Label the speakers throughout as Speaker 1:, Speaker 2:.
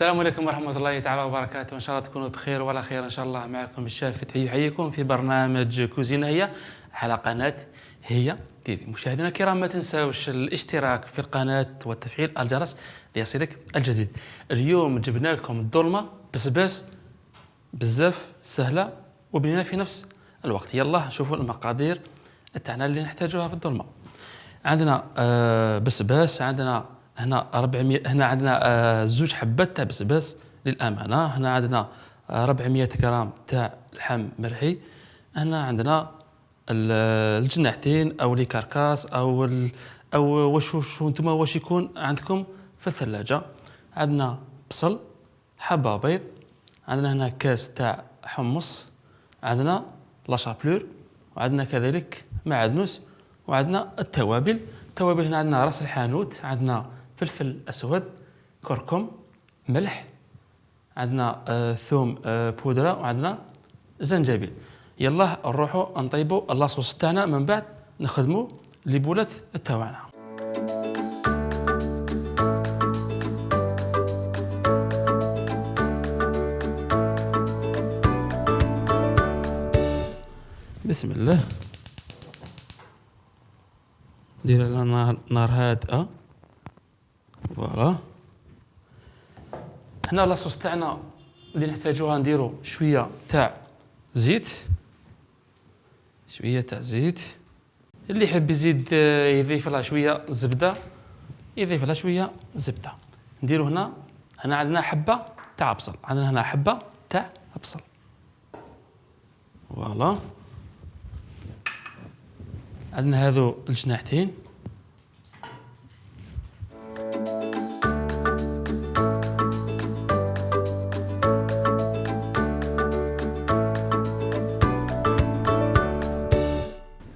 Speaker 1: السلام عليكم ورحمة الله تعالى وبركاته، إن شاء الله تكونوا بخير وعلى خير إن شاء الله. معكم الشاف فتحي يحييكم في برنامج كوزينة هي على قناة هي تيفي. مشاهدينا الكرام، ما تنساوش الاشتراك في القناة وتفعيل الجرس ليصلك الجديد. اليوم جبنا لكم الدولمة بسباس بزاف سهلة وبنينة في نفس الوقت. يلا نشوفوا المقادير تاعنا اللي نحتاجوها في الدولمة. عندنا بسباس، عندنا هنا 400، هنا عندنا زوج حبات تاع بسباس للامانه، هنا عندنا 400 غرام تاع لحم مرحي، هنا عندنا الجناحتين او لي كركاس او واش نتوما واش يكون عندكم في الثلاجه. عندنا بصل، حبه بيض، عندنا هنا كاس تاع حمص، عندنا لا شابلور، وعندنا كذلك معدنوس، وعندنا التوابل. هنا عندنا راس الحانوت، عندنا فلفل اسود، كركم، ملح، عندنا ثوم بودره، وعندنا زنجبيل. يلا نروحوا نطيبوا لاصوص تاعنا، من بعد نخدموا لي بولات تاعنا. بسم الله. ندير لنا نار هادئه. فوالا، هنا لاصوص تاعنا اللي نحتاجوها نديرو شويه تاع زيت، اللي يحب يزيد يضيف لها شويه زبده يضيف لها شويه زبده. نديرو هنا عندنا حبه تاع بصل، فوالا. عندنا هذو الجناحتين،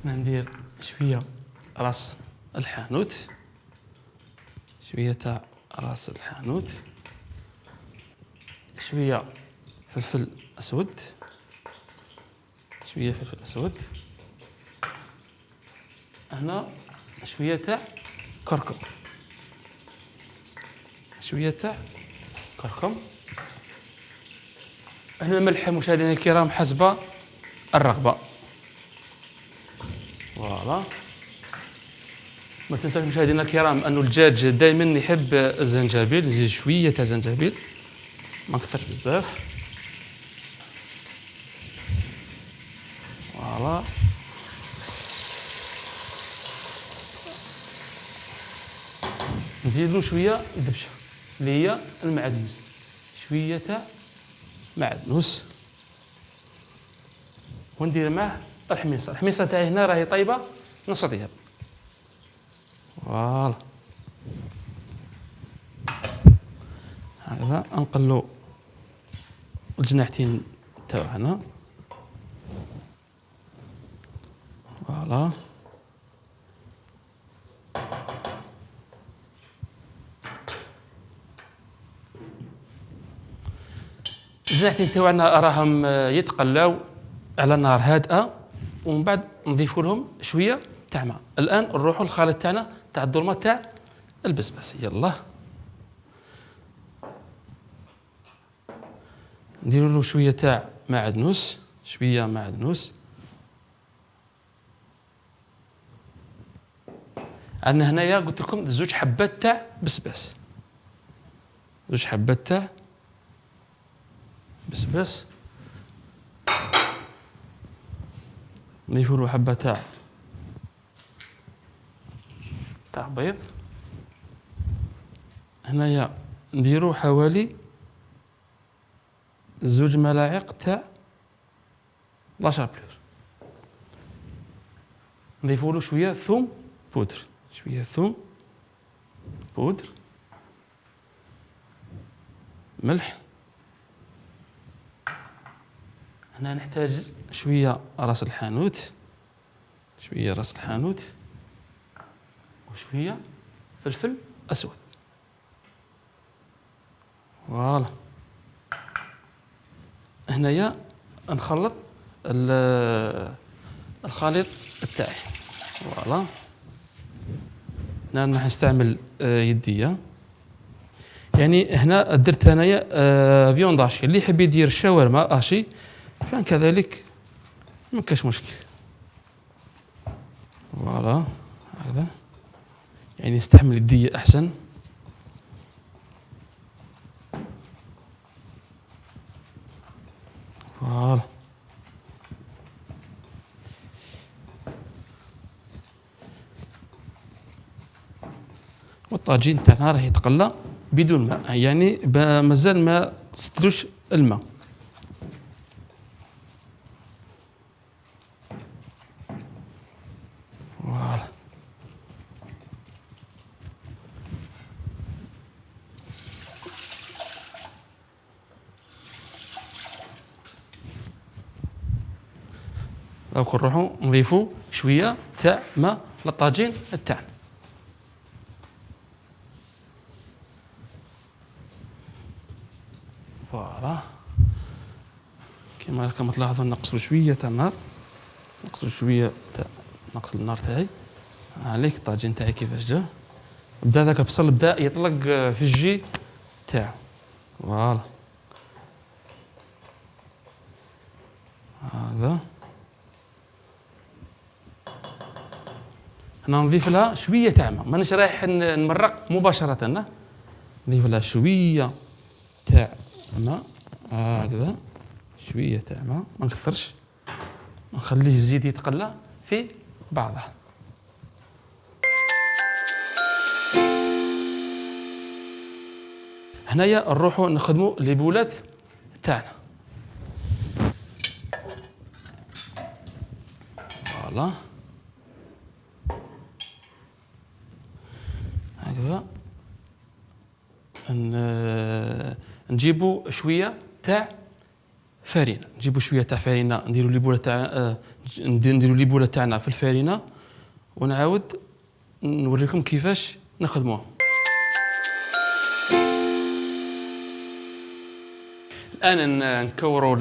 Speaker 1: ندير شويه راس الحانوت، شويه فلفل اسود، هنا شويه تاع كركم، هنا ملح مشاهدينا الكرام حسب الرغبه. فوالا، ما تنساش مشاهدينا الكرام انه الدجاج دائما يحب الزنجبيل، نزيد شويه تاع زنجبيل، ما كثرش بزاف. فوالا، نزيدو شويه دبشه اللي هي المعدنوس، شويه تاع معدنوس، وندير معاه الحميصه تاعي هنا راهي طيبه نص ديال. فوالا، هذا نقلو الجناحتين تاعنا. فوالا، الجناحتين تاعنا راهم يتقلاو على نار هادئه، ومن بعد نضيفوا لهم شويه تاع ماء. الان نروحوا للخليط تاعنا تاع الدولمه تاع البسباس. يلا نديروا له شويه تاع معدنوس، عندنا هنايا قلت لكم زوج حبات تاع بسباس، نضيفوا له حبه تاع بيض. هنايا نديروا حوالي 2 ملاعق تاع لا شابلور. نضيفوا له شويه ثوم بودر، ملح. هنا نحتاج شويه راس الحانوت، وشويه فلفل اسود. فوالا، هنايا نخلط الخليط تاعي. فوالا، هنا راح نستعمل يديه. يعني هنا درت انايا فيوند اشي، اللي يحب يدير الشاورما اشي فان كذلك ما كاش مشكل. فوالا هذا يعني يستحمل الدية احسن. فوالا والطاجين تاعنا راه يتقلى بدون ماء، يعني مازال ما تستلوش الماء. فوالا دونك نروحو نضيفو شويه تاع ماء للطاجين تاعنا. فوالا كما راكم تلاحظوا نقصوا شويه تاع النار، نقصوا شويه تاع نقص النار تاعي. عليك الطاجين تاعي كيفاش جا، بدا ذاك البصل بدا يطلق في الجي تاعو. فوالا هذا هنا نضيف لها شويه تاع ماء، مانيش رايح نمرق مباشره، نضيف لها شويه تاع ماء هكذا، شويه تاع ماء ما نكثرش، نخليه الزيت يتقلى في بعضه. هنايا نروحو نخدمو لي بولات تاعنا. فوالا هكذا نجيبو شويه تاع فارينه، نجيبو شويه تاع فارينه، نديرو لي بوله تاع نديرو لي بوله تاعنا في الفارينه، ونعاود نوريكم كيفاش نخدموها. الان نكورو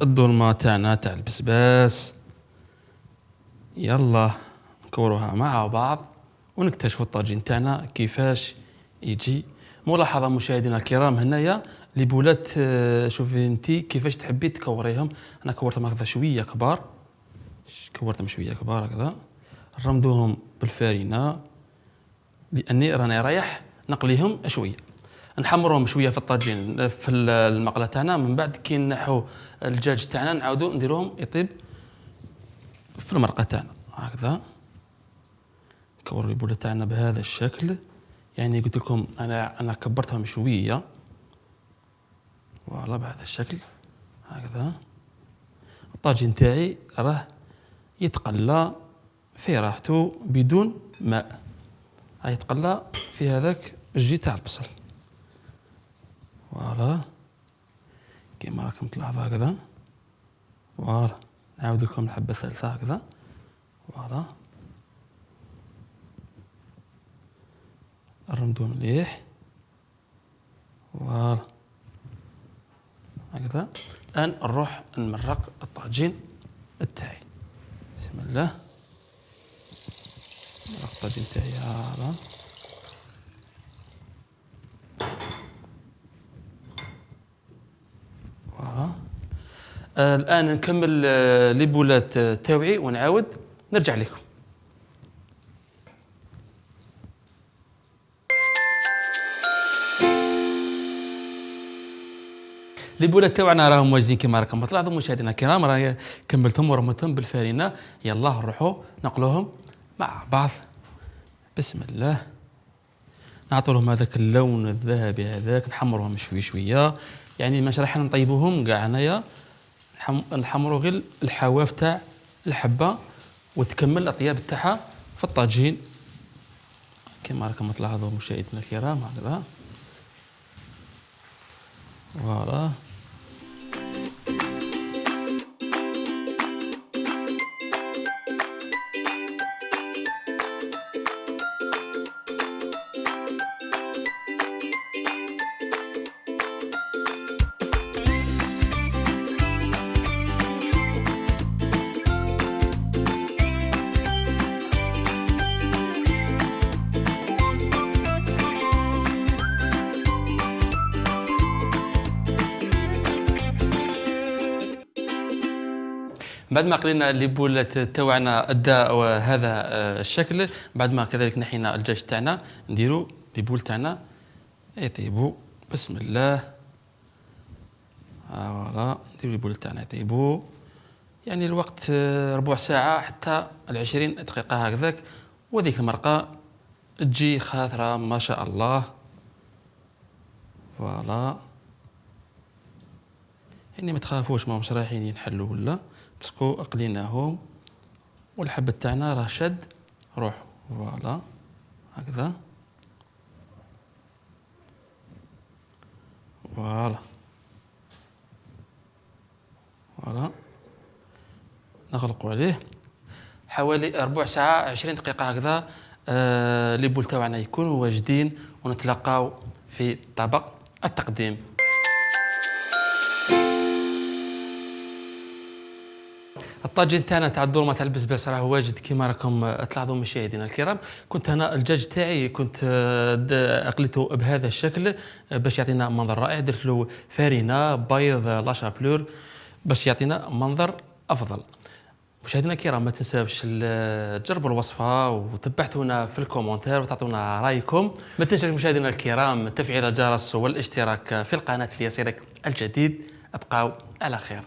Speaker 1: الظلمه تاعنا تاع البسباس، يلا نكوروها مع بعض ونكتشفوا الطاجين تاعنا كيفاش يجي. ملاحظه مشاهدينا الكرام، هنايا لي بولات شوفي انتي كيفاش تحبي تكوريهم. انا كورتهم هكذا شويه كبار، كورتهم شويه كبار هكذا، رمدوهم بالفارينه لاني راني رايح نقليهم شويه، نحمروهم شويه في الطاجين في المقله تاعنا. من بعد كي نحو الدجاج تاعنا نعاودو نديروهم يطيب في المرقه تاعنا هكذا. كوروا البوله تاعنا بهذا الشكل، يعني قلت لكم انا كبرتهم شويه. فوالا بهذا الشكل هكذا الطاجين تاعي راه يتقلى في راحته بدون ماء، يتقلى في هذاك الجي تاع البصل. فوالا كيما راكم تلاحظوا هكذا. فوالا نعاود لكم الحبه الثالثه هكذا. فوالا نرمدو مليح. فوالا هكذا. الان نروح نمرق الطاجين تاعي. بسم الله. نمرق الطاجين تاعي هذا. فوالا الان نكمل لي بولات تاوعي ونعاود نرجع لكم. لي بولات تاوعنا راهم واجدين كما راكم تلاحظوا مشاهدينا الكرام، راني كملتهم ورميتهم بالفارينه. يلا نروحوا نقلوهم مع بعض. بسم الله. نعطوا لهم هذاك اللون الذهبي هذاك، نحمروهم شوي شويه، يعني مش راح نطيبوهم كاع، هنايا نحمروا غير الحواف تاع الحبه وتكمل الاطياب تاعها في الطاجين كما راكم تلاحظوا مشاهدينا الكرام هكذا. فوالا بعد ما قلينا لي بولات تاوعنا ادى هذا الشكل، بعد ما كذلك نحينا الدجاج تاعنا نديرو لي بول تاعنا يطيبوا. بسم الله. فوالا نديرو لي بول تاعنا يطيبوا، يعني الوقت ربع ساعة حتى 20 دقيقة هكذاك، وذيك المرقة تجي خاثرة ما شاء الله. فوالا يعني ما تخافوش، ماهمش رايحين ينحلوا ولا، باسكو قليناهم والحبة تاعنا راه شد روح. فوالا هكذا. فوالا فوالا نغلقوا عليه حوالي ربع ساعة 20 دقيقة هكذا. لي بول تاعنا يكونوا واجدين، ونتلاقاو في طبق التقديم. الطاجين تاعنا تاع الدولمه تاع البسباس راه واجد كما راكم تلاحظوا مشاهدينا الكرام. كنت انا الدجاج تاعي كنت اقلته بهذا الشكل باش يعطينا منظر رائع. درت له فارينه بيض لا شابلور باش يعطينا منظر افضل. مشاهدينا الكرام ما تنساوش تجربوا الوصفه وتبحثونا في الكومنتير وتعطونا رايكم. ما تنساوش مشاهدينا الكرام تفعيل الجرس والاشتراك في القناه ليصلك الجديد. ابقاو على خير.